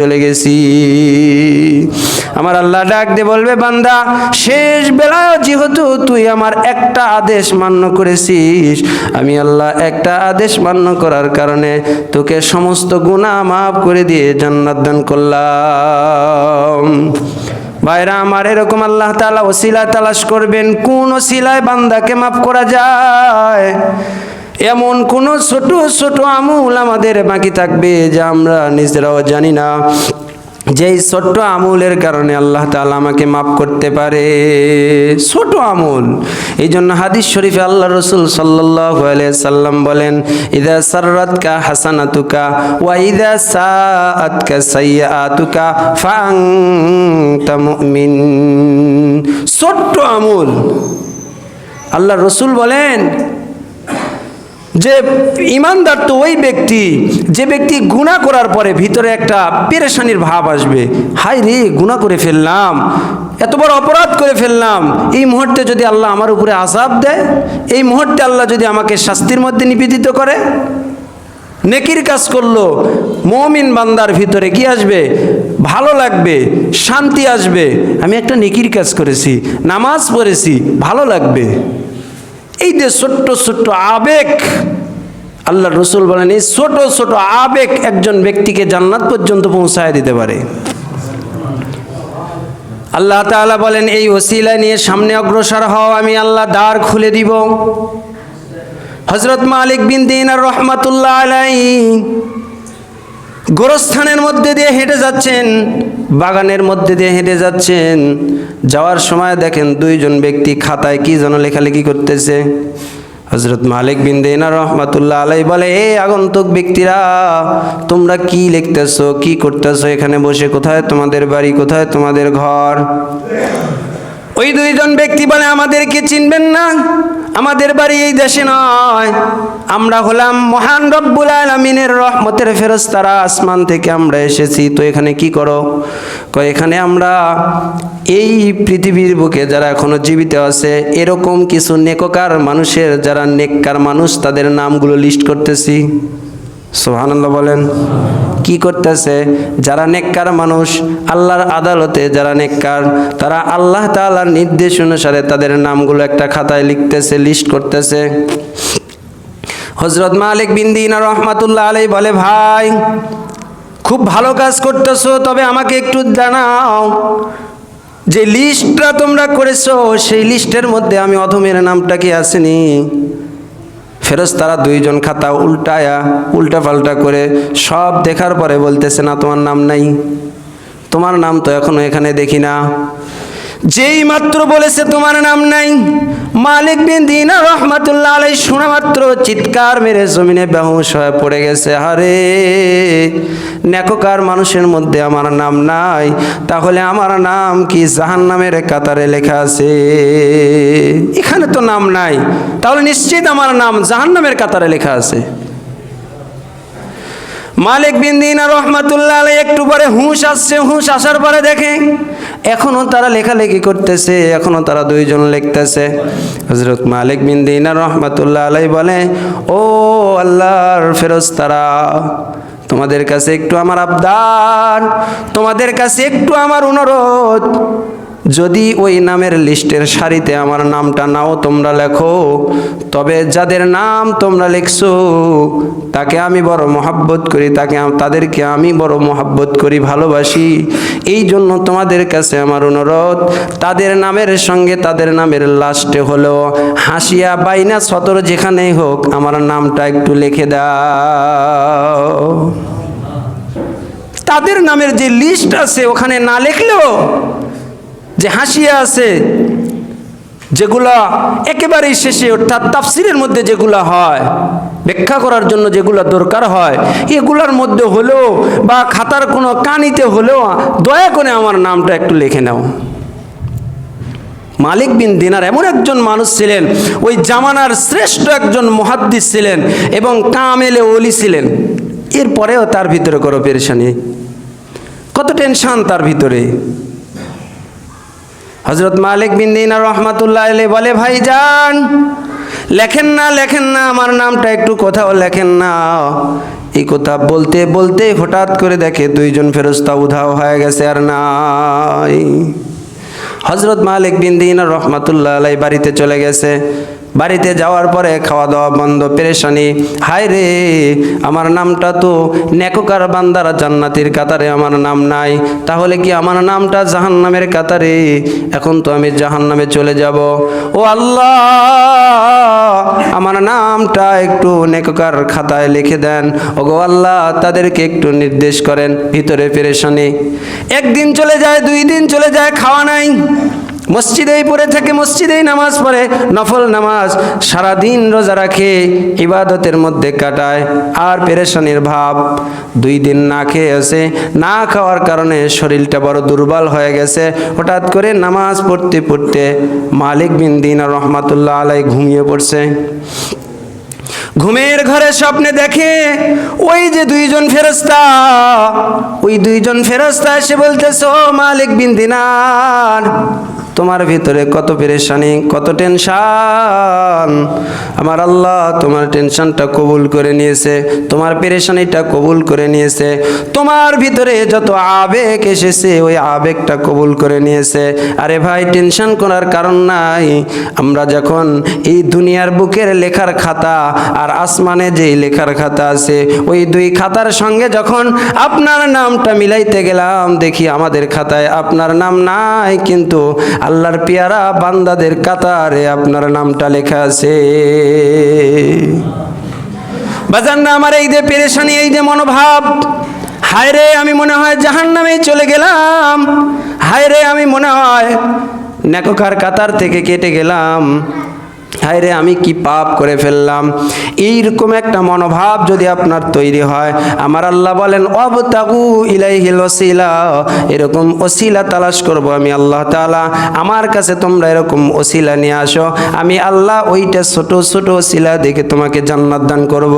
চলে গেছি। আমার আল্লাহ ডাক দিয়ে বলবে, বান্দা শেষ বেলায় যেহেতু তুই আমার একটা আদেশ মান্য করেছিস, আমি আল্লাহ একটা আদেশ মান্য করার কারণে তোকে সমস্ত গুনাহ মাফ করে দিয়ে জান্নাত দান করলাম। ভাইরা আমার, এরকম আল্লাহ তাআলা ওসিলা তালাশ করবেন, কোন ওসিলায় বান্দাকে মাফ করা যায়। এমন কোন ছোট ছোট আমল আমাদের বাকি থাকবে যা আমরা নিজেরাও জানি না, যেই ছোট্ট আমলের কারণে আল্লাহ তাআলা আমাকে মাফ করতে পারে। ছোট আমল। এই জন্য হাদিস শরীফে আল্লাহ রাসূল সাল্লাল্লাহু আলাইহি সাল্লাম বলেন, ইযা সাররাতকা হাসানাতুকা ওয়া ইযা সাআতকা সাইয়্যাতুকা ফাআনতা মুমিন। ছোট্ট আমল। আল্লাহ রাসূল বলেন যে ইমানদার তো ওই ব্যক্তি যে ব্যক্তি গুনাহ করার পরে ভিতরে একটা পেরেশানির ভাব আসবে, হায় রে গুনাহ করে ফেললাম, এত বড় অপরাধ করে ফেললাম, এই মুহূর্তে যদি আল্লাহ আমার উপরে আযাব দেয়, এই মুহূর্তে আল্লাহ যদি আমাকে শাস্তির মধ্যে নিবেদিত করে। নেকির কাজ করলো, মুমিন বান্দার ভিতরে কি আসবে? ভালো লাগবে, শান্তি আসবে। আমি একটা নেকির কাজ করেছি, নামাজ পড়েছি, ভালো লাগবে। এই যে ছোট্ট ছোট্ট আবেগ, আল্লাহ রাসূল বলেন এই ছোট ছোট আবেগ একজন ব্যক্তিকে জান্নাত পর্যন্ত পৌঁছায় দিতে পারে। আল্লাহ তাআলা বলেন, এই ওসিলা নিয়ে সামনে অগ্রসর হও, আমি আল্লাহ দ্বার খুলে দিব। হযরত মালিক বিন দিনার রাহমাতুল্লাহ আলাইহি গোরস্থানের মধ্যে দিয়ে হেঁটে যাচ্ছেন, বাগানের মধ্যে দিয়ে হেঁটে যাচ্ছেন। যাওয়ার সময় দেখেন দুইজন ব্যক্তি খাতায় কি যেন লেখালেখি করতেছে। হযরত মালিক বিন দিনার রাহমাতুল্লাহ আলাইহি বলে, এই আগন্তুক ব্যক্তিরা, তোমরা কি লিখতেছো, কি করতেছো এখানে বসে? কোথায় তোমাদের বাড়ি, কোথায় তোমাদের ঘর? ওই দুইজন ব্যক্তি বলে, আমাদেরকে চিনবেন না, আমাদের বাড়ি এই দেশে নয়, আমরা হলাম মহান রব্বুল আলামিনের রহমতের ফেরেশতারা, আসমান থেকে আমরা এসেছি। তো এখানে কি করো? কয়, এখানে আমরা এই পৃথিবীর বুকে যারা এখনো জীবিত আছে এরকম কিছু নেককার মানুষের, যারা নেককার মানুষ, তাদের নামগুলো লিস্ট করতেছি। সুবহানাল্লাহ বলেন। কি করতেছে? যারা নেককার মানুষ, আল্লাহর আদালতে যারা নেককার, তারা আল্লাহ তাআলার নির্দেশ অনুসারে তাদের নামগুলো একটা খাতায় লিখতেছে, লিস্ট করতেছে। হযরত মালিক বিন দিনার রাহমাতুল্লাহ আলাইহি বলে, ভাই খুব ভালো কাজ করতেছো, তবে আমাকে একটু জানাও যে লিস্টটা তোমরা করেছো সেই লিস্টের মধ্যে আমি অধমের নামটা কি আসেনি? ফেরেশতারা দুইজন খাতা উল্টা পাল্টা করে সব দেখার পরে বলতেছে, না তোমার নাম নাই, তোমার নাম তো এখনো এখানে দেখি না। যেই মাত্র বলেছে তোমার নাম নাই, মালিক বিন দিনার রাহমাতুল্লাহ আলাইহি শোনা মাত্র চিৎকার মেরে জমিনে বেহুশ হয়ে পড়ে গেছে। আরে নেককার মানুষের মধ্যে আমার নাম নাই, তাহলে আমার নাম কি জাহান্নামের কাতারে লেখা আছে? এখানে তো নাম নাই, তাহলে নিশ্চিত আমার নাম জাহান্নামের কাতারে লেখা আছে। মালিক বিন দিনার রাহমাতুল্লাহ আলাইহি একটু পরে হুঁশ আসছে, হুঁশ আসার পরে দেখে এখনো তারা লেখালেখি করতেছে, এখনো তারা দুইজন লিখতেছে। হযরত মালিক বিন দিনার রাহমাতুল্লাহ আলাইহি বলে, ও আল্লাহর ফেরেশতারা, তোমাদের কাছে একটু আমার আবদার, তোমাদের কাছে একটু আমার অনুরোধ, যদি ওই নামের লিস্টের সারিতে আমার নামটা নাও তোমরা লেখো, তবে যাদের নাম তোমরা লিখছো তাকে আমি বড় মহব্বত করি, তাদেরকে আমি বড় মহব্বত করি, ভালোবাসি। এই জন্য তোমাদের কাছে আমার অনুরোধ, তাদের নামের সঙ্গে তাদের নামের লাস্টে হলো হাসিয়া বাইনা সতর, যেখানেই হোক আমার নামটা একটু লিখে দাও। তাদের নামের যে লিস্ট আছে ওখানে না লিখলেও যে হাসিয়া আছে, যেগুলা একেবারেই শেষে, অর্থাৎ তাফসিরের মধ্যে যেগুলা হয়, ব্যাখ্যা করার জন্য যেগুলা দরকার হয়, এগুলার মধ্যে হলেও বা খাতার কোনো কানিতে হলেও দয়া করে আমার নামটা একটু লিখে নাও। মালিক বিন দিনার এমন একজন মানুষ ছিলেন, ওই জামানার শ্রেষ্ঠ একজন মুহাদ্দিস ছিলেন এবং কামেলে ওলি ছিলেন। এরপরেও তার ভিতরে করো পেরেশানি, কত টেনশন তার ভিতরে। হযরত মালিক বিন দিনার রাহমাতুল্লাহ আলাইহি বলে, ভাইজান লেখেন না, লেখেন না, আমার নামটা একটু কোথাও লেখেন না। এই কথা বলতে বলতে হঠাৎ করে দেখে দুইজন ফেরেশতা উধাও হয়ে গেছে, আর নাই। হযরত মালিক বিন দিনার রহমাতুল্লাহ আলাইহি বাড়িতে চলে গেছে। বাড়িতে যাওয়ার পরে খাওয়া দাওয়া বন্ধ, পেরেশানি। হায় রে, আমার নামটা তো নেককার বান্দার জান্নাতের কাতারে আমার নাম নাই, তাহলে কি আমার নামটা জাহান্নামের কাতারে? এখন তো আমি জাহান্নামে চলে যাব। ও আল্লাহ, আমার নামটা একটু নেককার খাতায় লিখে দেন। ওগো আল্লাহ, তাদেরকে একটু নির্দেশ করেন। ভিতরে পেরেশানি। একদিন চলে যায়, 2 দিন চলে যায়, খাওয়া নাই। মসজিদেই পড়ে থাকে, মসজিদেই নামাজ পড়ে, নফল নামাজ, সারাদিন রোজা রাখে, ইবাদতের মধ্যে কাটায়, আর পেরেশানির ভাব। 2 দিন না খেয়ে আছে, না খাওয়ার কারণে শরীরটা বড় দুর্বল হয়ে গেছে। হঠাৎ করে নামাজ পড়তে পড়তে মালিক বিন দিনার রহমাতুল্লাহ আলাইহি ঘুমিয়ে পড়ছে। ঘুমের ঘরে স্বপ্নে দেখে ওই যে 2 জন ফেরেশতা, ওই 2 জন ফেরেশতা এসে বলতেছে, ও মালিক বিন দিনার, তোমার ভিতরে কত পেরেশানি, কত টেনশন। আমার আল্লাহ তোমার টেনশনটা কবুল করে নিয়েছে, তোমার পেরেশানিটা কবুল করে নিয়েছে, তোমার ভিতরে যত আবেগ এসেছে ওই আবেগটা কবুল করে নিয়েছে। আরে ভাই, টেনশন করার কারণ নাই। আমরা যখন এই দুনিয়ার বুকের লেখার খাতা আর আসমানে যেই লেখার খাতা আছে, ওই 2 খাতার সঙ্গে যখন আপনার নামটা মিলাইতে গেলাম, দেখি আমাদের খাতায় আপনার নাম নাই, কিন্তু আল্লাহর পেয়ারা বান্দাদের কাতারে আপনার নামটা লেখা আছে। বাজান না, আমার এই যে পেরেশানি, এই যে মনোভাব, হায় রে, আমি মনে হয় জাহান্নামে চলে গেলাম, হায় রে, আমি মনে হয় নেককার কাতার থেকে কেটে গেলাম, হায় রে, আমি কি পাপ করে ফেললাম। এইরকম একটা মনোভাব যদি আপনার তৈরি হয়, আমার আল্লাহ বলেন, অবতাগু ইলাইহিল ওসিলা, এরকম ওসিলা তালাশ করব আমি আল্লাহ তাআলা। আমার কাছে তোমরা এরকম ওসিলা নিয়ে আসো, আমি আল্লাহ ওইটা ছোট ছোট ওসিলা দেখে তোমাকে জান্নাত দান করব।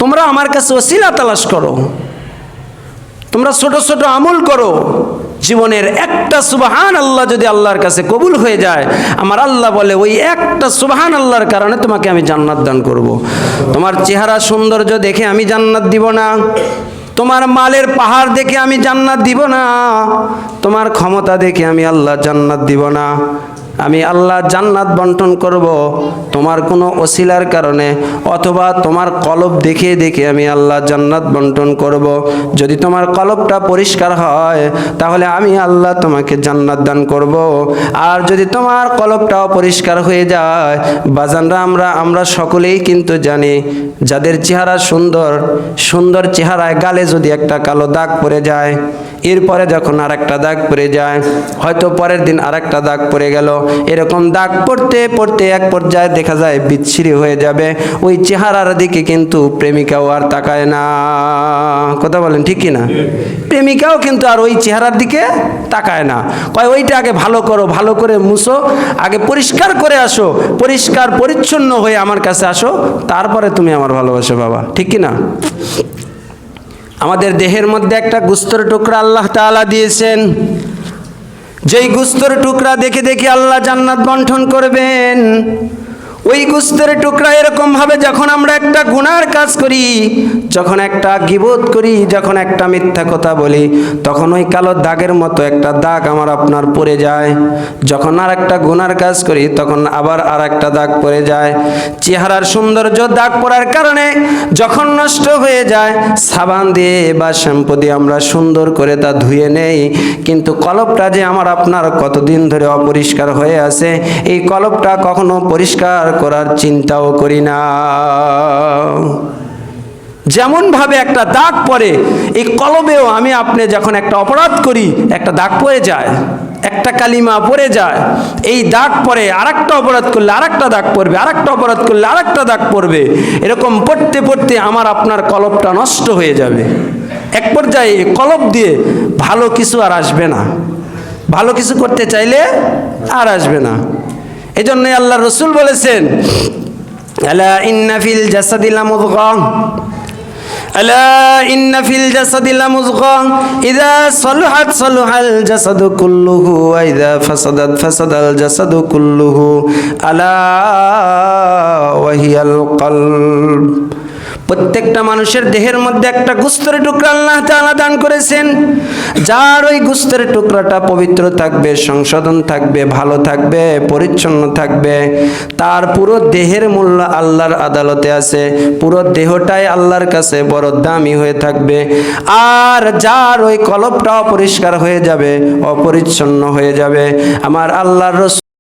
তোমরা আমার কাছে ওসিলা তালাশ করো, তোমরা ছোট ছোট আমল করো। জীবনের একটা সুবহান আল্লাহ যদি আল্লাহর কাছে কবুল হয়ে যায়, আমার আল্লাহ বলে ওই একটা সুবহান আল্লাহর কারণে তোমাকে আমি জান্নাত দান করব। তোমার চেহারা সৌন্দর্য দেখে আমি জান্নাত দিব না, তোমার মালের পাহাড় দেখে আমি জান্নাত দিব না, তোমার ক্ষমতা দেখে আমি আল্লাহ জান্নাত দিব না। আমি আল্লাহ জান্নাত বন্টন করব তোমার কোনো ওসিলার কারণে, অথবা তোমার কলব দেখে দেখে আমি আল্লাহ জান্নাত বন্টন করব। যদি তোমার কলবটা পরিষ্কার হয়, তাহলে আমি আল্লাহ তোমাকে জান্নাত দান করব। আর যদি তোমার কলবটাও পরিষ্কার হয়ে যায়, বাজানরা, আমরা সকলেই কিন্তু জানি, যাদের চেহারা সুন্দর, সুন্দর চেহারায় গালে যদি একটা কালো দাগ পড়ে যায়, এরপরে যখন আর একটা দাগ পড়ে যায়, হয়তো পরের দিন আর একটা দাগ পড়ে গেল, এরকম দাগ পড়তে পড়তে এক পর্যায়ে দেখা যায় বিচ্ছিরি হয়ে যাবে। ওই চেহারার দিকে কিন্তু প্রেমিকাও আর তাকায় না। কথা বলেন ঠিক কি না? প্রেমিকাও কিন্তু আর ওই চেহারার দিকে তাকায় না, কয় ওইটা আগে ভালো করো, ভালো করে মুছো, আগে পরিষ্কার করে আসো, পরিষ্কার পরিচ্ছন্ন হয়ে আমার কাছে আসো, তারপরে তুমি আমার ভালোবাসো বাবা, ঠিক কি না? আমাদের দেহের মধ্যে একটা গোস্তের টুকরা আল্লাহ তাআলা দিয়েছেন, যেই গোস্তের টুকরা দেখে দেখে আল্লাহ জান্নাত বন্টন করবেন। ওই গোস্তের টুকরা এরকম ভাবে, যখন আমরা একটা গুনার কাজ করি, যখন একটা গীবত করি, যখন একটা মিথ্যা কথা বলি, তখন ওই কালো দাগের মতো একটা দাগ আমার আপনার পড়ে যায়। যখন আর একটা গুনার কাজ করি, তখন আবার আর একটা দাগ পড়ে যায়। চেহারার সৌন্দর্য দাগ পড়ার কারণে যখন নষ্ট হয়ে যায়, সাবান দিয়ে বা শ্যাম্পু দিয়ে আমরা সুন্দর করে তা ধুয়ে নেই, কিন্তু কলবটা যে আমার আপনার কতদিন ধরে অপরিষ্কার হয়ে আছে, এই কলবটা কখনো পরিষ্কার করার চিন্তাও করি না। যেমন ভাবে একটা দাগ পড়ে, এই কলবেও আমি আপনি যখন একটা অপরাধ করি, একটা দাগ পড়ে যায়, একটা কালিমা পড়ে যায়, এই দাগ পড়ে, আরেকটা অপরাধ করলে আরেকটা দাগ পড়বে, আরেকটা অপরাধ করলে আরেকটা দাগ পড়বে, এরকম পড়তে পড়তে আমার আপনার কলবটা নষ্ট হয়ে যাবে। এক পর্যায়ে কলব দিয়ে ভালো কিছু আর আসবে না, ভালো কিছু করতে চাইলে আর আসবে না। এই জন্যই আল্লাহ রসুল বলেছেন, আলা ইন্না ফিল জাসাদি লামুদগাহ, আলা ইন্না ফিল জাসাদি লামুযগা ইযা সালাহাত সালাহাল জাসাদু কুল্লুহু ওয়া ইযা ফাসাদাত ফাসাদাল জাসাদু কুল্লুহু আলা ওয়া হিয়াল কলব। প্রত্যেকটা মানুষের দেহের মধ্যে একটা গোস্তের টুকরা আল্লাহ তাআলা দান করেছেন, যার ওই গোস্তের টুকরাটা পবিত্র থাকবে, সংশোধন থাকবে, ভালো থাকবে, পরিচ্ছন্ন থাকবে, তার পুরো দেহের মূল্য আল্লাহর আদালতে আছে, পুরো দেহটাই আল্লাহর কাছে বড় দামি হয়ে থাকবে। আর যার ওই কলবটা অপরিষ্কার হয়ে যাবে, অপরিচ্ছন্ন হয়ে যাবে, আমার আল্লাহর রাসূল